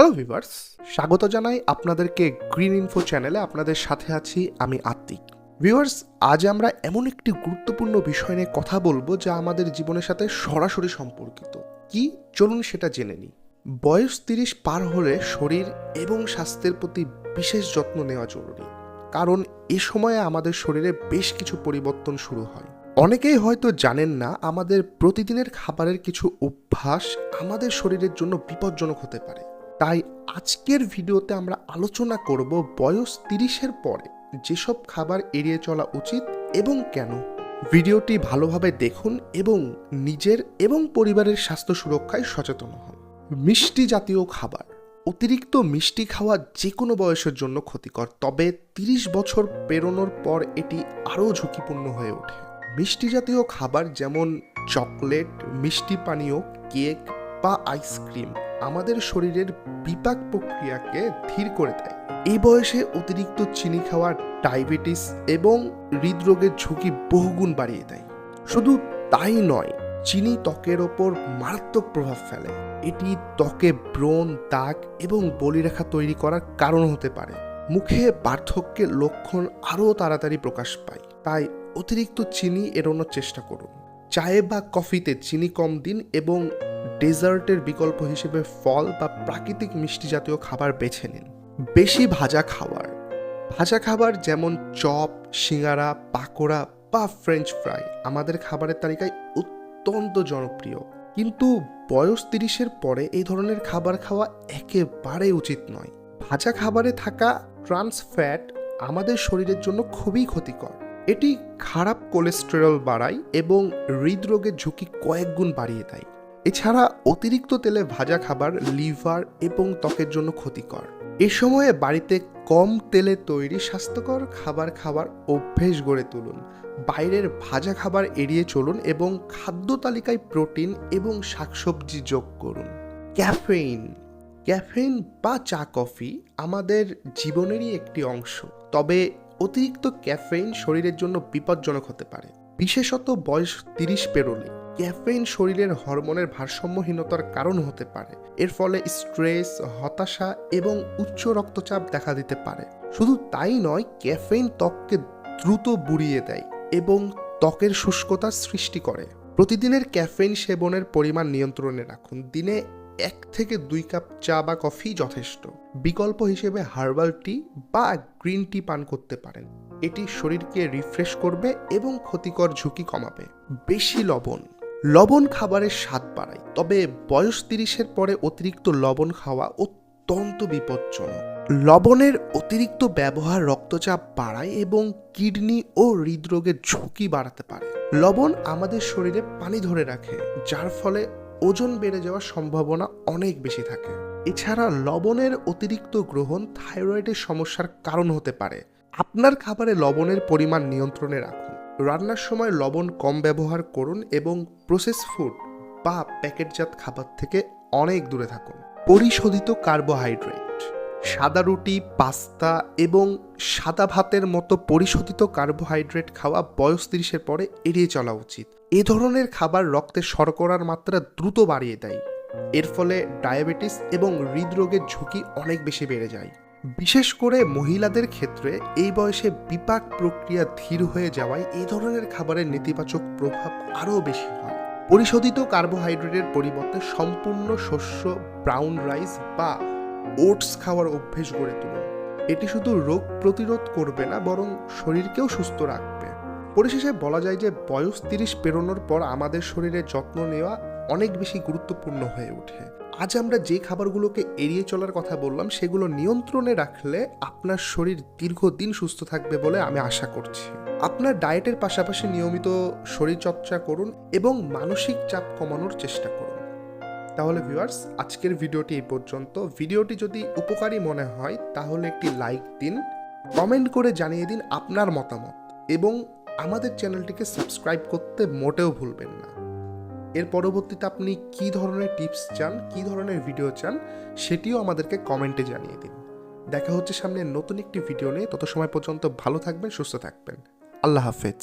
Hello viewers, স্বাগত জানাই আপনাদেরকে গ্রিন ইনফো চ্যানেলে। আপনাদের সাথে আছি আমি আত্মিক। ভিউয়ার্স, আজ আমরা এমন একটি গুরুত্বপূর্ণ বিষয় নিয়ে কথা বলবো যা আমাদের জীবনের সাথে সরাসরি সম্পর্কিত। কি, চলুন সেটা জেনে নিই। বয়স 30 পার হলে শরীর এবং স্বাস্থ্যের প্রতি বিশেষ যত্ন নেওয়া জরুরি, কারণ এ সময়ে আমাদের শরীরে বেশ কিছু পরিবর্তন শুরু হয়। অনেকেই হয়তো জানেন না, আমাদের প্রতিদিনের খাবারের কিছু অভ্যাস আমাদের শরীরের জন্য বিপজ্জনক হতে পারে। তাই আজকের ভিডিওতে আমরা আলোচনা করব বয়স 30-এর পরে যেসব খাবার এড়িয়ে চলা উচিত এবং কেন। ভিডিওটি ভালোভাবে দেখুন এবং নিজের এবং পরিবারের স্বাস্থ্য সুরক্ষায় সচেতন হন। মিষ্টি জাতীয় খাবার। অতিরিক্ত মিষ্টি খাওয়া যে কোনো বয়সের জন্য ক্ষতিকর, তবে 30 বছর পেরোনোর পর এটি আরও ঝুঁকিপূর্ণ হয়ে ওঠে। মিষ্টি জাতীয় খাবার যেমন চকলেট, মিষ্টি পানীয়, কেক বা আইসক্রিম আমাদের শরীরের বিপাক প্রক্রিয়াকে ধীর করে দেয়। এই বয়সে অতিরিক্ত চিনি খাওয়া ডায়াবেটিস এবং হৃদরোগের ঝুঁকি বহুগুণ বাড়িয়ে দেয়। শুধু তাই নয়, চিনি ত্বকের ওপর মারাত্মক প্রভাব ফেলে। এটি ত্বকে ব্রণ, দাগ এবং বলিরেখা তৈরি করার কারণ হতে পারে। মুখে পার্থক্যের লক্ষণ আরও তাড়াতাড়ি প্রকাশ পায়। তাই অতিরিক্ত চিনি এড়ানোর চেষ্টা করুন। চায়ে বা কফিতে চিনি কম দিন এবং ডেজার্টের বিকল্প হিসেবে ফল বা প্রাকৃতিক মিষ্টি জাতীয় খাবার বেছে নিন। বেশি ভাজা খাবার যেমন চপ, সিঙ্গারা, পাকোড়া বা ফ্রেঞ্চ ফ্রাই আমাদের খাবারের তালিকায় অত্যন্ত জনপ্রিয়, কিন্তু বয়স 30-এর পরে এই ধরনের খাবার খাওয়া একেবারে উচিত নয়। ভাজা খাবারে থাকা ট্রান্স ফ্যাট আমাদের শরীরের জন্য খুবই ক্ষতিকর। এটি খারাপ কোলেস্টেরল বাড়ায় এবং হৃদরোগের ঝুঁকি কয়েক গুণ বাড়িয়ে দেয়। এছাড়া অতিরিক্ত তেলে ভাজা খাবার লিভার এবং ত্বকের জন্য ক্ষতিকর। এ সময়ে বাড়িতে কম তেলে তৈরি স্বাস্থ্যকর খাবার খাওয়ার অভ্যেস গড়ে তুলুন। বাইরের ভাজা খাবার এড়িয়ে চলুন এবং খাদ্য তালিকায় প্রোটিন এবং শাকসবজি যোগ করুন। ক্যাফেইন বা চা কফি আমাদের জীবনেরই একটি অংশ, তবে অতিরিক্ত ক্যাফেইন শরীরের জন্য বিপজ্জনক হতে পারে। বিশেষত বয়স 30 পেরোলে ক্যাফেইন শরীরের হরমোনের ভারসাম্যহীনতার কারণ হতে পারে। এর ফলে স্ট্রেস, হতাশা এবং উচ্চ রক্তচাপ দেখা দিতে পারে। শুধু তাই নয়, ক্যাফেইন ত্বককে দ্রুত বুড়িয়ে দেয় এবং ত্বকের শুষ্কতার সৃষ্টি করে। প্রতিদিনের ক্যাফেইন সেবনের পরিমাণ নিয়ন্ত্রণে রাখুন। দিনে 1 থেকে 2 কাপ চা বা কফি যথেষ্ট। বিকল্প হিসেবে হার্বাল টি বা গ্রিন টি পান করতে পারেন। এটি শরীরকে রিফ্রেশ করবে এবং ক্ষতিকর ঝুঁকি কমাবে। বেশি লবণ খাবারের স্বাদ বাড়ায়, তবে বয়স 30-এর পরে অতিরিক্ত লবণ খাওয়া অত্যন্ত বিপজ্জনক। লবণের অতিরিক্ত ব্যবহার রক্তচাপ বাড়ায় এবং কিডনি ও হৃদরোগের ঝুঁকি বাড়াতে পারে। লবণ আমাদের শরীরে পানি ধরে রাখে, যার ফলে ওজন বেড়ে যাওয়ার সম্ভাবনা অনেক বেশি থাকে। এছাড়া লবণের অতিরিক্ত গ্রহণ থাইরয়েডের সমস্যার কারণ হতে পারে। আপনার খাবারে লবণের পরিমাণ নিয়ন্ত্রণে রাখুন। রান্নার সময় লবণ কম ব্যবহার করুন এবং প্রসেস ফুড বা প্যাকেটজাত খাবার থেকে অনেক দূরে থাকুন। পরিশোধিত কার্বোহাইড্রেট, সাদা রুটি, পাস্তা এবং সাদা ভাতের মতো পরিশোধিত কার্বোহাইড্রেট খাওয়া বয়স 30-এর পরে এড়িয়ে চলা উচিত। এ ধরনের খাবার রক্তে শর্করার মাত্রা দ্রুত বাড়িয়ে দেয়। এর ফলে ডায়াবেটিস এবং হৃদরোগের ঝুঁকি অনেক বেশি বেড়ে যায়। বিশেষ করে মহিলাদের ক্ষেত্রে এই বয়সে বিপাক প্রক্রিয়া ধীর হয়ে যাওয়ায় এই ধরনের খাবারের নেতিবাচক প্রভাব আরও বেশি হয়। পরিশোধিত কার্বোহাইড্রেটের পরিবর্তে সম্পূর্ণ শস্য, ব্রাউন রাইস বা ওটস খাওয়ার অভ্যেস গড়ে তুলুন। এটি শুধু রোগ প্রতিরোধ করবে না, বরং শরীরকেও সুস্থ রাখবে। পরিশেষে বলা যায় যে বয়স 30 পেরোনোর পর আমাদের শরীরের যত্ন নেওয়া অনেক বেশি গুরুত্বপূর্ণ হয়ে ওঠে। আজ আমরা যে খাবারগুলোকে এড়িয়ে চলার কথা বললাম, সেগুলো নিয়ন্ত্রণে রাখলে আপনার শরীর দীর্ঘদিন সুস্থ থাকবে বলে আমি আশা করছি। আপনার ডায়েটের পাশাপাশি নিয়মিত শরীরচর্চা করুন এবং মানসিক চাপ কমানোর চেষ্টা করুন। তাহলে ভিউয়ার্স, আজকের ভিডিওটি এই পর্যন্ত। ভিডিওটি যদি উপকারী মনে হয় তাহলে একটি লাইক দিন, কমেন্ট করে জানিয়ে দিন আপনার মতামত এবং আমাদের চ্যানেলটিকে সাবস্ক্রাইব করতে মোটেও ভুলবেন না। এর পরবর্তীতে আপনি কী ধরনের টিপস চান, কী ধরনের ভিডিও চান, সেটিও আমাদেরকে কমেন্টে জানিয়ে দিন। দেখা হচ্ছে সামনে নতুন একটি ভিডিও নিয়ে। তত সময় পর্যন্ত ভালো থাকবেন, সুস্থ থাকবেন। আল্লাহ হাফেজ।